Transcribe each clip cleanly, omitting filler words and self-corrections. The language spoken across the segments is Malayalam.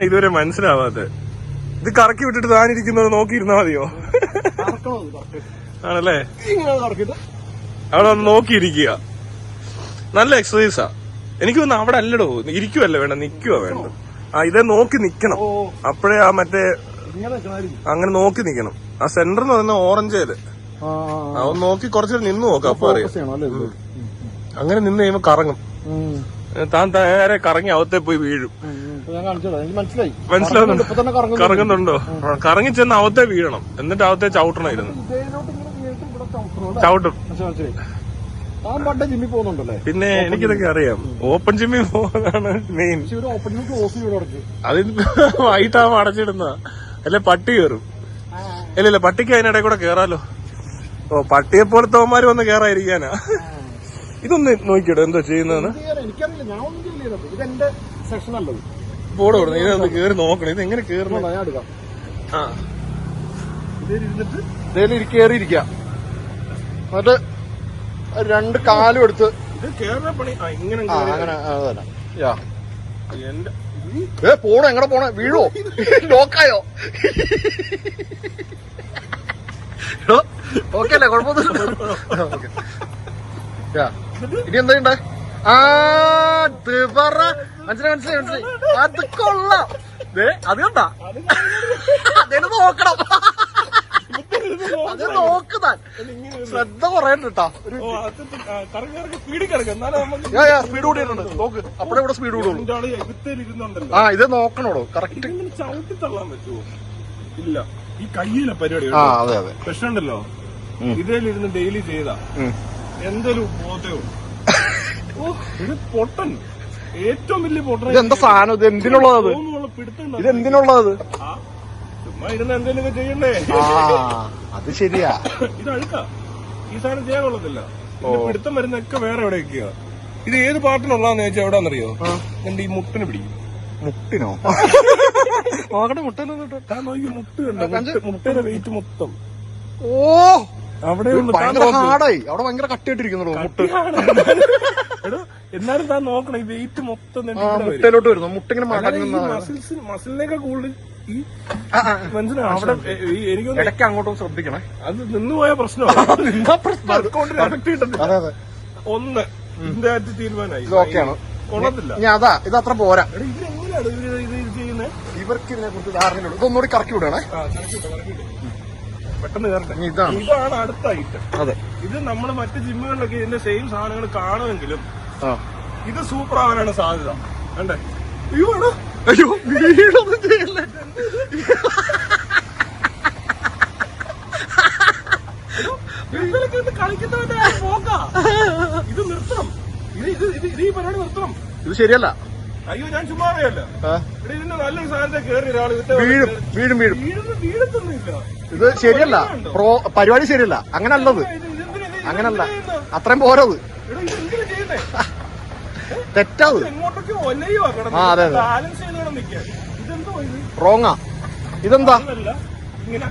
ഇതുവരെ മനസ്സിലാവാതെ ഇത് കറക്കി വിട്ടിട്ട് താനിരിക്കുന്നത് നോക്കിയിരുന്നാ മതിയോ? ആണല്ലേ, അവിടെ ഒന്ന് നോക്കിയിരിക്കുക. നല്ല എക്സസൈസാ. എനിക്ക് തോന്നുന്നു അവിടെ അല്ലടോ, ഇരിക്കുവല്ലേ വേണ്ട, നിക്കുവാ വേണ്ട. ഇതേ നോക്കി നിക്കണം, അപ്പോഴേ ആ മറ്റേ അങ്ങനെ നോക്കി നിക്കണം. ആ സെന്ററിൽ നിന്ന് പറയുന്ന ഓറഞ്ചേല് അവൻ നോക്കി കുറച്ചു നിന്ന് നോക്കാം, അപ്പൊ അറിയാം. അങ്ങനെ നിന്ന് കഴിയുമ്പോ കറങ്ങും, താൻ നേരെ കറങ്ങി അകത്തെ പോയി വീഴും. മനസ്സിലാവുന്നുണ്ടോ? കറങ്ങുന്നുണ്ടോ? കറങ്ങി ചെന്ന് അകത്തെ വീഴണം, എന്നിട്ട് അകത്തെ ചവിട്ടണമായിരുന്നു. ചവിട്ടും. പിന്നെ എനിക്കിതൊക്കെ അറിയാം. ഓപ്പൺ ജിമ്മിൽ പോകുന്നതാണ് മെയിൻ. അത് വൈകിട്ടാവുമ്പോ അടച്ചിടുന്ന അല്ലെ പട്ടി കയറും. ഇല്ല പട്ടിക്ക് അതിനിടയിൽ കൂടെ കേറാലോ. പട്ടിയെ പോലത്തെ അവന്മാര് വന്ന് കേറാതിരിക്കാനാ. ഇതൊന്ന് നോക്കിയോ എന്താ ചെയ്യുന്നതെന്ന്. പോടോ, ഇതൊന്ന് കേറി നോക്കണം. ഇത് എങ്ങനെ കേറുന്നത്? കേറിയിരിക്കാം, എന്നിട്ട് രണ്ട് കാലും എടുത്ത് ഇത് കേറുന്ന പണി ഇങ്ങനെ അങ്ങനെ പോണോ? എങ്ങനെ പോണേ? വീഴോ? ലോക്കായോ? ഓക്കെ അല്ലേ? കുഴപ്പമൊന്നുമില്ല. ഇനി എന്താ ഉണ്ടാ? മനസ്സിലായി. അത് കൊള്ളാം. അത് കണ്ടാ? അതിന് നോക്കണം, അത് നോക്കുതാൻ ശ്രദ്ധ കുറയണ്ട കേട്ടാ. സ്പീഡ് കൂടിയിട്ടുണ്ട്, നോക്ക്. അപ്പഴേ ഇവിടെ സ്പീഡ് കൂടുള്ളൂ. ഇത് നോക്കണോടോ കറക്റ്റ്. ചവിട്ടി തള്ളാൻ പറ്റുമോ? ഇല്ല, ഈ കയ്യിലെ പരിപാടി. അതെ അതെ, പ്രശ്നമുണ്ടല്ലോ. ഇതിലിരുന്ന് ഡെയിലി ചെയ്താ എന്തൊരു ബോധവും. ഇത് പൊട്ടൻ, ഏറ്റവും വലിയ പൊട്ടൻ. ഇതെന്താ സാധനം? ഇത് എന്തിനുള്ളത്? ഇത് എന്തിനുള്ളത്? ചുമ്മാ ഇരുന്ന് എന്തെങ്കിലുമൊക്കെ ചെയ്യണ്ടേ? അത് ശരിയാ. ഇത് അഴുക്കാ, ഈ സാധനം ചെയ്യാൻ കൊള്ളത്തില്ല. പിടുത്തം വരുന്നൊക്കെ വേറെ എവിടെയൊക്കെയാ. ഇത് ഏത് പാർട്ടിനുള്ളതാന്ന് ചോദിച്ചാൽ എവിടാന്നറിയോ? എന്റെ ഈ മുട്ടിന് പിടിക്കും. മുട്ടിനോ? നോക്കട്ടെ, മുട്ടനൊന്നും മുട്ട് കണ്ടോ? മുട്ടയുടെ വെയിറ്റ് മൊത്തം. അവിടെ ഹാർഡായി, അവിടെ ഭയങ്കര കട്ടിയായിട്ടിരിക്കുന്നുള്ളൂ മുട്ട്. എന്നാലും താൻ നോക്കണം, ഈ വെയിറ്റ് മൊത്തം മുട്ടയിലോട്ട് വരുന്നു. മുട്ടിങ്ങനെ മസിലിനേക്കാൾ കൂടുതൽ ഈ മനസ്സിലാവും. അവിടെ എനിക്ക് ഇടയ്ക്ക് അങ്ങോട്ടും ശ്രദ്ധിക്കണേ, അത് നിന്നുപോയ പ്രശ്നമാണ്. ഒന്ന് ഇതിന്റെ കാര്യത്തിൽ തീരുമാനമായി. ഇതൊക്കെയാണ് കൊള്ളത്തില്ല. അതാ ഇത് അത്ര പോരാ. ഇവരെങ്ങനെയാണ് ഇത് ചെയ്യുന്നത്? ഇവർക്ക് ഇതിനെ കുറിച്ച് ധാരണയുള്ളൂ. ഇതൊന്നുകൂടി കറക്കി വിടണേ, പെട്ടെന്ന് കയറട്ടെ. ഇതാണ് അടുത്ത ഐറ്റം. അതെ, ഇത് നമ്മൾ മറ്റ് ജിമ്മുകളിലൊക്കെ ഇതിന്റെ സെയിം സാധനങ്ങൾ കാണുമെങ്കിലും ഇത് സൂപ്പർ ആവാനാണ് സാധ്യത. കണ്ടേ? അയ്യോ വീടൊന്നും ചെയ്യല്ലേ. കളിക്കുന്നവന്റെ പോക്കാ. ഇത് നിർത്തണം, ഇത് ഈ പരിപാടി നിർത്തണം. ഇത് ശരിയല്ല. അയ്യോ, ഞാൻ ചുമ്മാ അറിയല്ല. ഇതിന്റെ നല്ലൊരു സാധനത്തെ കയറി ഒരാൾ വീഴത്തൊന്നുമില്ല. ഇത് ശരിയല്ല, പരിപാടി ശരിയല്ല. അങ്ങനല്ലത്, അങ്ങനല്ല, അത്രയും പോരത്, തെറ്റാത്. അതെ അതെ, റോങ്ങാ. ഇതെന്താ ഇങ്ങനെ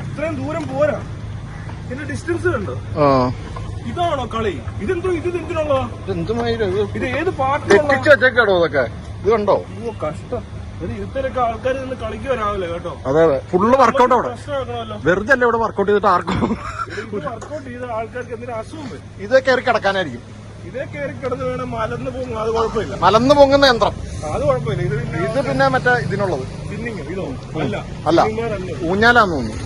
ഇത്രയും ദൂരം പോരാ, ഇതിന്റെ ഡിസ്റ്റൻസ് കണ്ടോ? ഇതാണോ കളി? ഇതെന്തോ? ഇതെന്തിനുള്ളതാ? ഇത് ഏത് പാർട്ടി വെച്ചേക്കാടോ ഇതൊക്കെ? ഇത് കണ്ടോ? കഷ്ടം. ഇത്തരൊക്കെ ആൾക്കാർ നിന്ന് കളിക്കുവാനാവില്ല കേട്ടോ. അതെ അതെ, ഫുള്ള് വർക്കൗട്ട് അവിടെ. വെറുതെ അല്ലേ ഇവിടെ വർക്കൗട്ട് ചെയ്തിട്ട് ആർക്കും വർക്കൗട്ട് ചെയ്ത ആൾക്കാർക്ക് എന്തിനും അസുഖം വരും. ഇതേ കയറി കിടക്കാനായിരിക്കും. ഇതേ കയറി കിടന്ന് വേണം മലന്ന് പോകും. അത് കുഴപ്പമില്ല, മലന്ന് പൊങ്ങുന്ന യന്ത്രം. അത് കുഴപ്പമില്ല. ഇത് പിന്നെ മറ്റേ ഇതിനുള്ളത്. ഇതോ? അല്ല, ഊഞ്ഞാലാന്ന് തോന്നുന്നു.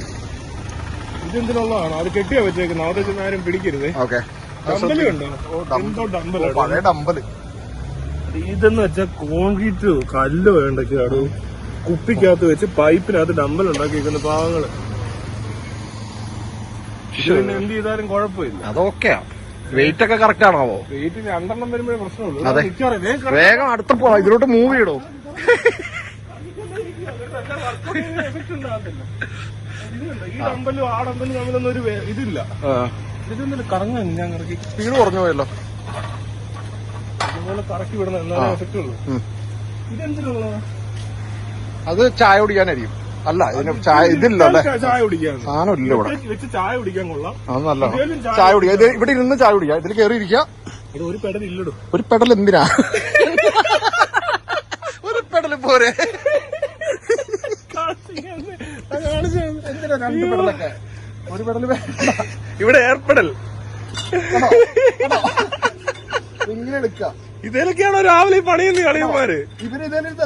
ഇതെന്തിനുള്ളതാണ്? അത് കെട്ടിയാ വെച്ചേക്കുന്നത്. അവിടെ ചെന്ന് ആരും പിടിക്കരുത്. ഓക്കെ, എന്തോ ഡമ്പൽ, പഴയ ഡമ്പല്. ഇതെന്ന് വെച്ചാൽ കോൺക്രീറ്റ് കല്ല് വേണ്ടൊക്കെയാണ് കുപ്പിക്കകത്ത് വെച്ച് പൈപ്പിനകത്ത് ഡമ്പൽ ഉണ്ടാക്കിയിരിക്കുന്ന പാവങ്ങള്. പിന്നെ എന്ത് ചെയ്താലും കുഴപ്പമില്ല. അതൊക്കെയാ. വെയിറ്റ് ഒക്കെ കറക്റ്റ് ആണോ? വെയിറ്റ് 2 വരുമ്പോഴേ പ്രശ്നമുള്ളൂ. വേഗം അടുത്ത പോ, ഇതിലോട്ട് മൂവ് ചെയ്യടോ. എഫക്ട് ഉണ്ടാകത്തില്ല. ഈ ഡമ്പലും ആ ഡമ്പലും തമ്മിലൊന്നും ഒരു ഇതില്ല. ഇതൊന്നും കറങ്ങാൻ ഞാൻ കറക്കി സ്പീഡ് കുറഞ്ഞു പോയല്ലോ. അതുപോലെ കറക്കി വിടണം, എന്നാലേ എഫക്റ്റ് ഉള്ളൂ. ഇതെന്തിനുള്ളതാ? അത് ചായ കുടിക്കാനായിരിക്കും. അല്ല, ഇതിന് ചായ ഇതില്ല അല്ലേ? ചായ കുടിക്കാൻ സാധനം ഇല്ല ഇവിടെ. ചായ കുടിക്കാൻ കൊള്ളാം. അത് നല്ല ചായ കുടിക്കാം. ഇവിടെ ഇരുന്ന് ചായ കുടിക്കാം. ഇതിൽ കയറി ഇരിക്കാം. ഒരു പെടൽ ഇല്ലടോ. ഒരു പെടൽ എന്തിനാ? ഒരു പെടൽ പോരെ. എന്തിനാ 2 പെടലൊക്കെ? ഒരു പെടല് വേണ്ട. ഇവിടെ ഏർപ്പെടൽ ഇങ്ങനെ എടുക്കാം. ഇതിലൊക്കെയാണോ രാവിലെ പണിയുന്ന കളിയന്മാര്? ഇവരിതെന്താ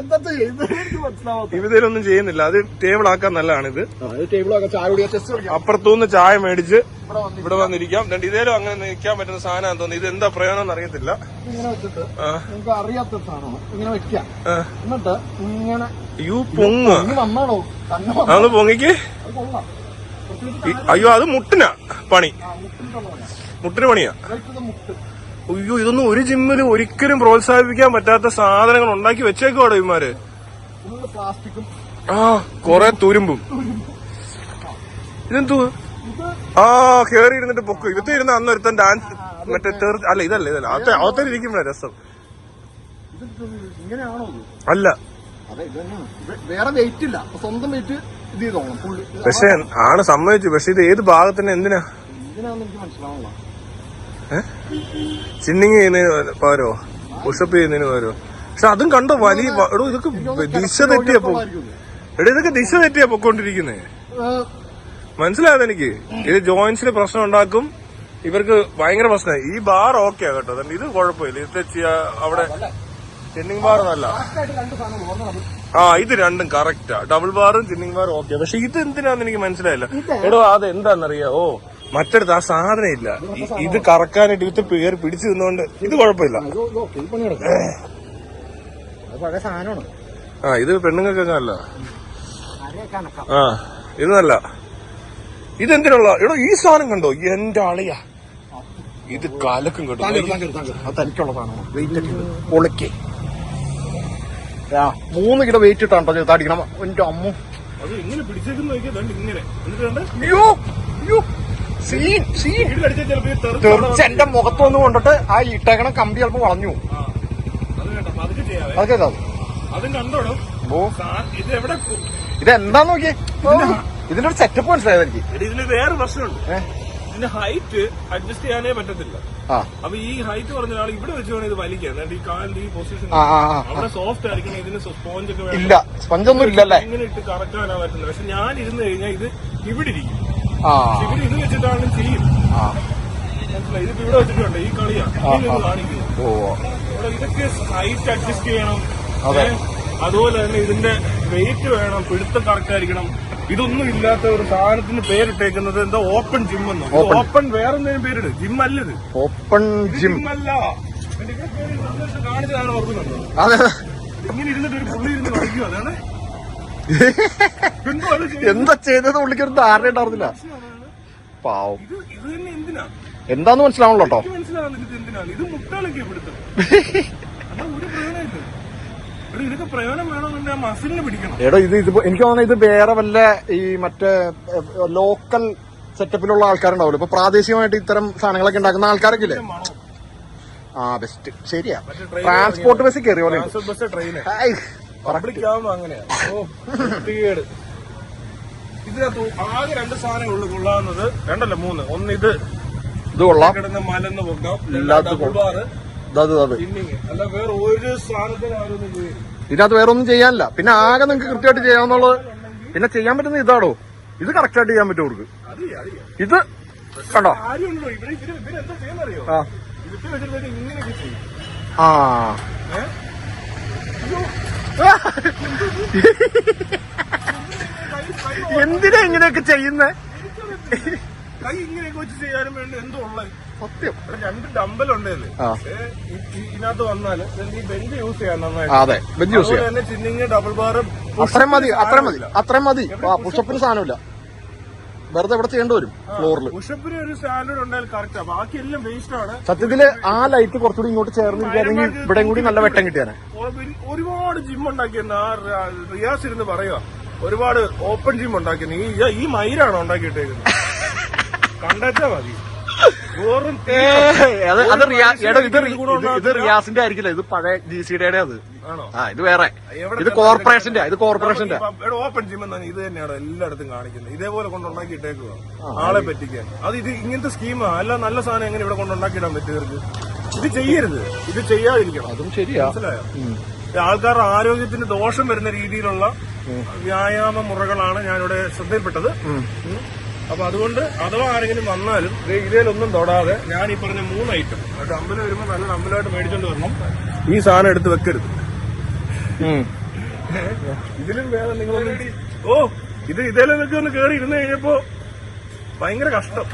മനസ്സിലാവാത്ത? ഇവരിതൊന്നും ചെയ്യുന്നില്ല. അത് ടേബിൾ ആക്കാൻ നല്ലതാണ്. ഇത് ടേബിളൊക്കെ ചായ കുടിക്കാൻ ചെസ് കളിക്കാം. അപ്പുറത്തുനിന്ന് ചായ മേടിച്ച് ഇവിടെ വന്നിരിക്കാം. ഇതേലും അങ്ങനെ നിൽക്കാൻ പറ്റുന്ന സാധനം തോന്നുന്നു. ഇത് എന്താ പ്രയോജനം അറിയത്തില്ല. ഇങ്ങനെ വെച്ചിട്ട് നിങ്ങൾക്ക് അറിയാത്ത സാധനമാണ്. ഇങ്ങനെ വെക്കാം. എന്നിട്ട് ഇങ്ങനെ പൊങ്ങ വന്നാണോ അതൊന്ന് പൊങ്ങിക്ക്. അയ്യോ അത് മുട്ടിനാ പണി. മുട്ടിന് പണിയാ. അയ്യോ ഇതൊന്നും ഒരു ജിമ്മിലും ഒരിക്കലും പ്രോത്സാഹിപ്പിക്കാൻ പറ്റാത്ത സാധനങ്ങൾ ഉണ്ടാക്കി വെച്ചേക്കോടെ ഇവന്മാര്. പ്ലാസ്റ്റിക്കും കൊറേ തുരുമ്പും. ഇതെന്തു കേറി ഇരുന്നിട്ട് പൊക്കും. ഇത് ഇരുന്ന് അന്ന് ഒരുത്തൻ ഡാൻസ് മറ്റേ അല്ല ഇതല്ല അവത്തന്നെ ഇരിക്കുമ്പോഴാ രസം. ഇങ്ങനെയാണോ? അല്ല വേറെ വെയിറ്റ് ഇല്ല, സ്വന്തം വെയിറ്റ് ഇത് ചെയ്തോളാം. പക്ഷെ ആണ് സമ്മതിച്ചു. പക്ഷെ ഇത് ഏത് ഭാഗത്തിന് എന്തിനാ എനിക്ക് മനസ്സിലാവുള്ള. ചിന്നിങ് ചെയ്യുന്നതിന് പകരോ പുഷപ്പ് ചെയ്യുന്നതിന് പകരോ? പക്ഷെ അതും കണ്ടോ വലിയ ഇതൊക്കെ ദിശ തെറ്റിയപ്പോ ഇതൊക്കെ ദിശ തെറ്റിയാ പൊക്കോണ്ടിരിക്കുന്നേ. മനസ്സിലായത് എനിക്ക്. ഇത് ജോയിന്റ്സിന് പ്രശ്നം ഉണ്ടാക്കും. ഇവർക്ക് ഭയങ്കര പ്രശ്നമായി. ഈ ബാർ ഓക്കെയാ കേട്ടോ. ഇത് കുഴപ്പമില്ല. ഇത് അവിടെ ചിന്നിങ് ബാർ നല്ല. ഇത് രണ്ടും കറക്റ്റാ. ഡബിൾ ബാറും ചിന്നിങ് ബാറും ഓക്കെ. പക്ഷെ ഇത് എന്തിനാന്ന് എനിക്ക് മനസ്സിലായില്ല. എടോ അത് എന്താണെന്നറിയാവോ? മറ്റടുത്ത് ആ സാധനം ഇല്ല. ഇത് കറക്കാനായിട്ട് ഇത് പേര് പിടിച്ചു നിന്നോണ്ട് ഇത് കുഴപ്പമില്ല. ഇത് പെണ്ണുങ്ങൾക്കൊക്കെ അല്ല. ഇത് നല്ല. ഇതെന്തിനുള്ള എടോ ഈ സാധനം കണ്ടോ? എന്റെ ആളിയാ ഇത് കലക്കും കേട്ടോ. തനിക്കുള്ള സാധനമാണ്. വെയിറ്റ് ഒക്കെ പൊളിക്ക് 3 കിലോ വെയിറ്റ് ഇട്ടാണ് താടിക്കണം. എന്റെ അമ്മ അത് ഇങ്ങനെ പിടിച്ചേക്കുന്ന ഇങ്ങനെ എന്റെ മുഖത്തൊന്ന് കൊണ്ടിട്ട് ആ ഇട്ടേക്കണ കമ്പി ചിലപ്പോ വളഞ്ഞു. അതൊക്കെ ഇതെന്താന്ന് നോക്കിയേ. ഇതിന്റെ ഒരു സെറ്റപ്പ് മനസ്സിലായത് എനിക്ക്. ഇതിന് വേറെ പ്രശ്നമുണ്ട്. ഇതിന്റെ ഹൈറ്റ് അഡ്ജസ്റ്റ് ചെയ്യാനേ പറ്റത്തില്ല. അപ്പൊ ഈ ഹൈറ്റ് പറഞ്ഞ ആൾ ഇവിടെ വെച്ച് വേണം ഇത് വലിക്കാൻ. ഈ കാലിന്റെ ഈ പൊസിഷൻ അവിടെ സോഫ്റ്റ് ആയിരിക്കണം. ഇതിന് സ്പോഞ്ച് ഒക്കെ ഇല്ല, സ്പഞ്ചൊന്നും ഇല്ലല്ലേ. ഇങ്ങനെ ഇട്ട് കറക്കാനാ പറ്റുന്നത്. പക്ഷെ ഞാൻ ഇരുന്ന് കഴിഞ്ഞാൽ ഇത് ഇവിടെ ഇരിക്കും. ഇവിടെ ഇത് വെച്ചിട്ടാണ് ചെയ്യും. മനസ്സിലായി? ഇതിപ്പോ ഇവിടെ വെച്ചിട്ടുണ്ട്. ഈ കളിയാണ് കാണിക്കുന്നത്. ഇതൊക്കെ ഹൈറ്റ് അഡ്ജസ്റ്റ് ചെയ്യണം. അതുപോലെ തന്നെ ഇതിന്റെ വെയിറ്റ് വേണം. പിടുത്തം കറക്റ്റായിരിക്കണം. ഇതൊന്നും ഇല്ലാത്ത ഒരു സാധനത്തിന് പേരിട്ടേക്കുന്നത് എന്താ? ഓപ്പൺ ജിം എന്നോ. ഓപ്പൺ വേറെ എന്തെങ്കിലും പേരിട്. ജിം അല്ലത്. ഓപ്പൺ ജിം അല്ല. കാണിച്ചതാണ് ഓർക്കുന്നുണ്ടോ? ഇങ്ങനെ ഇരുന്നിട്ട് ഒരു പുള്ളി ഇരുന്ന് കളിക്കും. അതാണ് എന്താ ചെയ്തത്. പുള്ളിക്ക് ഒരു ധാരണ ഉണ്ടായിരുന്നില്ല. പാവം. ഇത് തന്നെ എന്തിനാ എന്താന്ന് മനസ്സിലാവണല്ലോ കേട്ടോ. മനസ്സിലാവുന്നില്ല ഇത് എന്തിനാണ്. ഇത് മുട്ടാളൊക്കെ പിടുത്തം. അതാ ഒരു പ്രയോജനമില്ല. ഇതൊക്കെ പ്രയോജനം വേണമെന്നുണ്ടെങ്കിൽ ആ മസിലിന് പിടിക്കണം. എടോ ഇത് എനിക്ക് തോന്നുന്നത് ഇത് വേറെ വല്ല ഈ മറ്റേ ലോക്കൽ സെറ്റപ്പിലുള്ള ആൾക്കാരുണ്ടാവുമല്ലോ. ഇപ്പൊ പ്രാദേശികമായിട്ട് ഇത്തരം സാധനങ്ങളൊക്കെ ഉണ്ടാക്കുന്ന ആൾക്കാരൊക്കെ ഇല്ലേ. ബെസ്റ്റ്. ശരിയാ. ട്രാൻസ്പോർട്ട് ബസ് കയറിയ പോലെ. ബസ് ട്രെയിൻ അങ്ങനെയാ. ഇതിനകത്ത് ആകെ 2 സാധനങ്ങളുള്ളൂ കൊള്ളാവുന്നത്. 2 അല്ല 3. ഒന്ന് ഇത് കൊള്ളാം. കിടന്ന് മലന്ന് പൊക്കാം. അല്ല വേറെ ഒരു സാധനത്തിനും ഇതിനകത്ത് വേറെ ഒന്നും ചെയ്യാനില്ല. പിന്നെ ആകെ നിങ്ങൾക്ക് കൃത്യമായിട്ട് ചെയ്യാവുന്നുള്ളത്. പിന്നെ ചെയ്യാൻ പറ്റുന്ന ഇതാണോ? ഇത് കറക്റ്റ് ആയിട്ട് ചെയ്യാൻ പറ്റും അവർക്ക്. ഇത് കണ്ടോ? എന്തിനാ ഇങ്ങനെയൊക്കെ ചെയ്യുന്നേ? കൈ ഇങ്ങനെയൊക്കെ വെച്ച് ചെയ്യാനും വേണ്ടി എന്തോ ഉള്ളത്. സത്യം. 2 ഡമ്പലുണ്ടല്ലേ ഇതിനകത്ത് വന്നാല് ഈ ബെഞ്ച് യൂസ് ചെയ്യാൻ നന്നായിട്ട്. അതെ, ബെഞ്ച് യൂസ് ചെയ്യാം. തന്നെ ചിന്നിങ് ഡബിൾ ബാർ അത്രയും മതി. പുഷപ്പിന് സാധനമില്ല. വെറുതെ ഇവിടെ ചെയ്യേണ്ടി വരും ഫ്ലോറിൽ. പുഷപ്പിന് ഒരു സ്റ്റാൻഡേർഡ് ഉണ്ടായാൽ കറക്റ്റാ. ബാക്കി എല്ലാം വേസ്റ്റ് ആണ്. സത്യത്തില് ആ ലൈറ്റ് കുറച്ചുകൂടി ഇങ്ങോട്ട് ചേർന്നിരിക്കുകയാണെങ്കിൽ ഇവിടെയും കൂടി നല്ല വെട്ടം കിട്ടിയാണ്. ഒരുപാട് ജിം ഉണ്ടാക്കിയെന്ന് റിയാസ് ഇരുന്ന് പറയുക. ഒരുപാട് ഓപ്പൺ ജിം ഉണ്ടാക്കിയെന്ന്. ഈ മയിലാണോ ഉണ്ടാക്കിയിട്ടേക്കുന്നത്? കണ്ടാച്ചാ മതി. ഇത് റിയാസിന്റെ ആയിരിക്കില്ല. ഇത് പഴയ GCയുടെ അത്. ഇത് വേറെ. ഇത് കോർപ്പറേഷന്റെ. ഓപ്പൺ ജിം എന്നാണ് ഇത് തന്നെയാണ് എല്ലായിടത്തും കാണിക്കുന്നത്. ഇതേപോലെ കൊണ്ടുണ്ടാക്കിയിട്ടേക്കുക ആളെ പറ്റിക്കാൻ. അത് ഇത് ഇങ്ങനത്തെ സ്കീമാ. അല്ല നല്ല സാധനം എങ്ങനെ ഇവിടെ കൊണ്ടുണ്ടാക്കിയിടാൻ പറ്റും ഇവർക്ക്? ഇത് ചെയ്യരുത്. ഇത് ചെയ്യാതിരിക്കണം. അതും ശരിയാ. മനസ്സിലായോ? ആൾക്കാരുടെ ആരോഗ്യത്തിന് ദോഷം വരുന്ന രീതിയിലുള്ള വ്യായാമ മുറകളാണ് ഞാനിവിടെ ശ്രദ്ധയിൽപ്പെട്ടത്. അപ്പൊ അതുകൊണ്ട് അഥവാ ആരെങ്കിലും വന്നാലും ഇതിലൊന്നും തൊടാതെ ഞാൻ ഈ പറഞ്ഞ 3 ഐറ്റം ഡമ്പല് വരുമ്പോൾ നല്ല ഡമ്പലായിട്ട് മേടിച്ചോണ്ട് വരണം. ഈ സാധനം എടുത്ത് വെക്കരുത്. ഇതിലും വേറെ നിങ്ങളൊന്നും ഇതേലും വെച്ച് ഒന്ന് കേറി ഇരുന്ന് കഴിഞ്ഞപ്പോ ഭയങ്കര കഷ്ടം.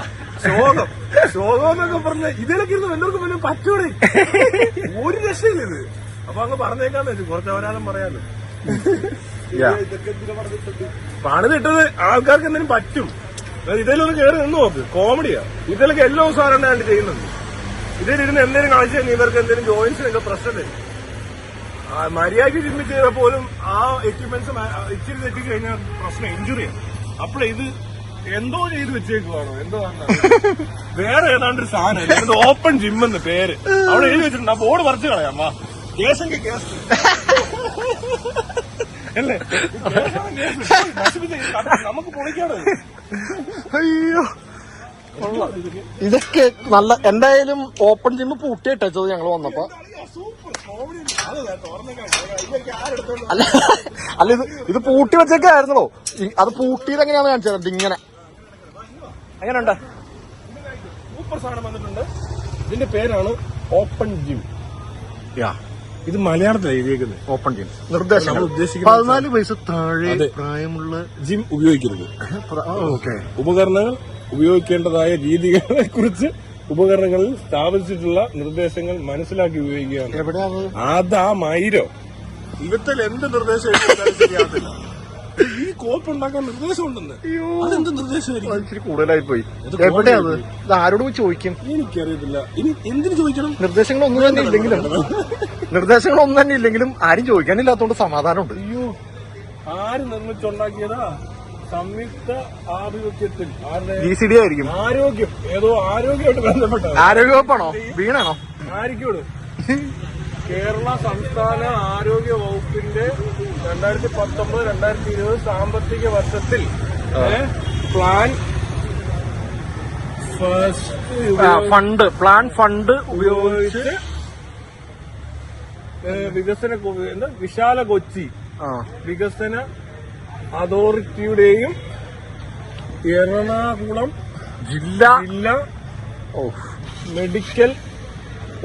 ശോകം എന്നൊക്കെ പറഞ്ഞ ഇതിലൊക്കെ ഇരുന്ന് എല്ലാവർക്കും പിന്നെ പറ്റൂടെ, ഒരു രക്ഷയില്ല ഇത്. അപ്പൊ അങ്ങ് പറഞ്ഞേക്കാന്ന് വെച്ചു, കുറച്ച് അവരാധം പറയാലോ. പണിതിട്ടത് ആൾക്കാർക്ക് എന്തെങ്കിലും പറ്റും. ഇതിലൊന്ന് കയറി നിന്ന് നോക്ക്, കോമഡിയാ. ഇതിലൊക്കെ എല്ലാ സാറാണ് ഞാൻ ചെയ്യുന്നത്. ഇതിലിരുന്ന് എന്തെങ്കിലും കാണിച്ചു കഴിഞ്ഞാൽ ഇവർക്ക് എന്തെങ്കിലും ജോയിന്റ്സിനൊക്കെ പ്രശ്നം വരും. മര്യാദയ്ക്ക് ജിമ്മി ചെയ്താൽ പോലും ആ എക്യുപ്മെന്റ്സ് ഇച്ചിരി തെറ്റി കഴിഞ്ഞാൽ പ്രശ്നം, ഇഞ്ചുറിയാണ്. അപ്പോൾ ഇത് എന്തോ ചെയ്ത് വെച്ചേക്കുവാണോ എന്തോ വേറെ ഏതാണ്ടൊരു സാധനം ഓപ്പൺ ജിം എന്ന് പേര് അവിടെ എഴുതി വെച്ചിട്ടുണ്ട്. ആ ബോർഡ് പറിച്ചു കളയാം. കേസെങ്കിൽ കേസ് അല്ലേ, നമുക്ക് പൊളിക്കാണ്. അയ്യോ, ഇതൊക്കെ നല്ല. എന്തായാലും ഓപ്പൺ ജിം പൂട്ടിയിട്ടത് ഞങ്ങൾ വന്നപ്പോ. അല്ല ഇത് പൂട്ടി വെച്ചേക്കായിരുന്നല്ലോ. അത് പൂട്ടിയത് എങ്ങനെയാന്ന് കാണിച്ചത്. ഇതിങ്ങനെ എങ്ങനെയുണ്ട്? സൂപ്പർ സാധനം വന്നിട്ടുണ്ട്. ഇതിന്റെ പേരാണ് ഓപ്പൺ ജിം. ഇത് മലയാളത്തിലാണ് എഴുതിയേക്കുന്നത്. ഓപ്പൺ ജിം നിർദ്ദേശം 14 വയസ്സ് താഴെ പ്രായമുള്ള ജിം ഉപയോഗിക്കരുത്. ഉപകരണങ്ങൾ ഉപയോഗിക്കേണ്ടതായ രീതികളെ കുറിച്ച് ഉപകരണങ്ങളിൽ സ്ഥാപിച്ചിട്ടുള്ള നിർദ്ദേശങ്ങൾ മനസ്സിലാക്കി ഉപയോഗിക്കുകയാണ്. എവിടെയാണ് അതാ മൈരോ ഇവത്തിൽ എന്ത് നിർദ്ദേശം ശരിയാകത്തില്ല. ഈ കോപ്പ് ഉണ്ടാക്കാൻ നിർദ്ദേശം ഉണ്ടെന്ന്. അതെന്ത് നിർദ്ദേശമായിരിക്കും? ഇച്ചിരി കൂടുതലായി പോയി. എവിടെയാണ് ഇത്? ആരോട് ചോദിക്കും? എനിക്കറിയത്തില്ല. ഇനി എന്തിനു ചോദിക്കണം? നിർദ്ദേശങ്ങളൊന്നും തന്നെ ഇല്ലെങ്കിലും ആരും ചോദിക്കാനില്ലാത്തോണ്ട് സമാധാനമുണ്ട്. അയ്യോ, ആര് നിർമ്മിച്ചുണ്ടാക്കിയതാ? സംയുക്ത ആഭിമുഖ്യത്തിൽ GCD ആയിരിക്കും. ആരോഗ്യം, ഏതോ ആരോഗ്യമായിട്ട് ബന്ധപ്പെട്ട ആരോഗ്യവകുപ്പാണോ? വീണാണോ? ആയിരിക്കും. കേരള സംസ്ഥാന ആരോഗ്യ വകുപ്പിന്റെ 2019-2020 സാമ്പത്തിക വർഷത്തിൽ പ്ലാൻ ഫണ്ട് ഉപയോഗിച്ച് വിശാല കൊച്ചി വികസന അതോറിറ്റിയുടെയും എറണാകുളം ജില്ലാ മെഡിക്കൽ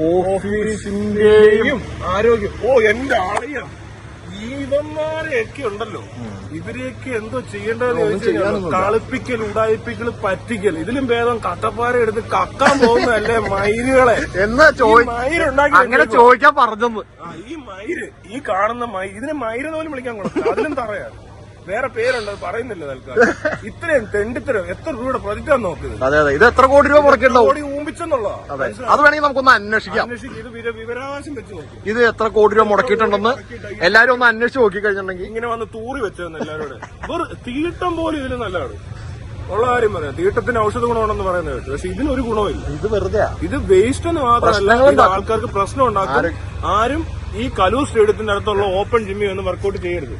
ഓഫീസിന്റെയും ആരോഗ്യം. എന്റെ ആളെയാ, ഇവന്മാരെയൊക്കെ ഉണ്ടല്ലോ, ഇവരെയൊക്കെ എന്തോ ചെയ്യേണ്ടതെന്ന് ചോദിച്ചാൽ കളിപ്പിക്കൽ, ഉടായിപ്പിക്കൽ, പറ്റിക്കൽ. ഇതിലും ഭേദം കട്ടപ്പാര എടുത്ത് കക്കാൻ പോകുന്നതല്ലേ മയിലുകളെ എന്നാ മയിരുണ്ടാക്കി അങ്ങനെ ചോദിക്കാൻ പറഞ്ഞത്. ഈ മയിര്, ഈ കാണുന്ന ഇതിനെ മയിരെന്ന് പോലും വിളിക്കാൻ കൊടുക്കും. അതിലും തറയാണ്, വേറെ പേരുണ്ട്, അത് പറയുന്നില്ല തൽക്കാലം. ഇത്രയും തെണ്ടിത്തരം എത്ര രൂപയുടെ പ്രൊജക്റ്റാണ് നോക്കുന്നത്. അതെ, ഇത് എത്ര കോടി രൂപ മുടക്കിയിട്ടുണ്ടാവും? കോടി ഊമ്പിച്ചെന്നുള്ള അത് വേണമെങ്കിൽ നമുക്കൊന്ന് അന്വേഷിക്കാം. ഇത് വിവരാവകാശം വെച്ച് നോക്കി ഇത് എത്ര കോടി രൂപ മുടക്കിയിട്ടുണ്ടെന്ന് എല്ലാരും ഒന്ന് അന്വേഷിച്ച് നോക്കി കഴിഞ്ഞിട്ടുണ്ടെങ്കിൽ. ഇങ്ങനെ വന്ന് തൂറി വെച്ചതെന്ന് എല്ലാവരോട് തീട്ടം പോലും ഇതിൽ നല്ലതാണ്. ഉള്ള കാര്യം പറയാം, തീട്ടത്തിന് ഔഷധ ഗുണമാണെന്ന് പറയുന്നത് കേട്ടു. പക്ഷെ ഇതിനൊരു ഗുണമില്ല. ഇത് വെറുതെ, ഇത് വേസ്റ്റ് എന്ന് മാത്രമല്ല, ആൾക്കാർക്ക് പ്രശ്നം ഉണ്ടാക്കും. ആരും ഈ കലൂർ സ്റ്റേഡിയത്തിന്റെ അടുത്തുള്ള ഓപ്പൺ ജിമ്മിൽ ഒന്ന് വർക്കൗട്ട് ചെയ്യരുത്.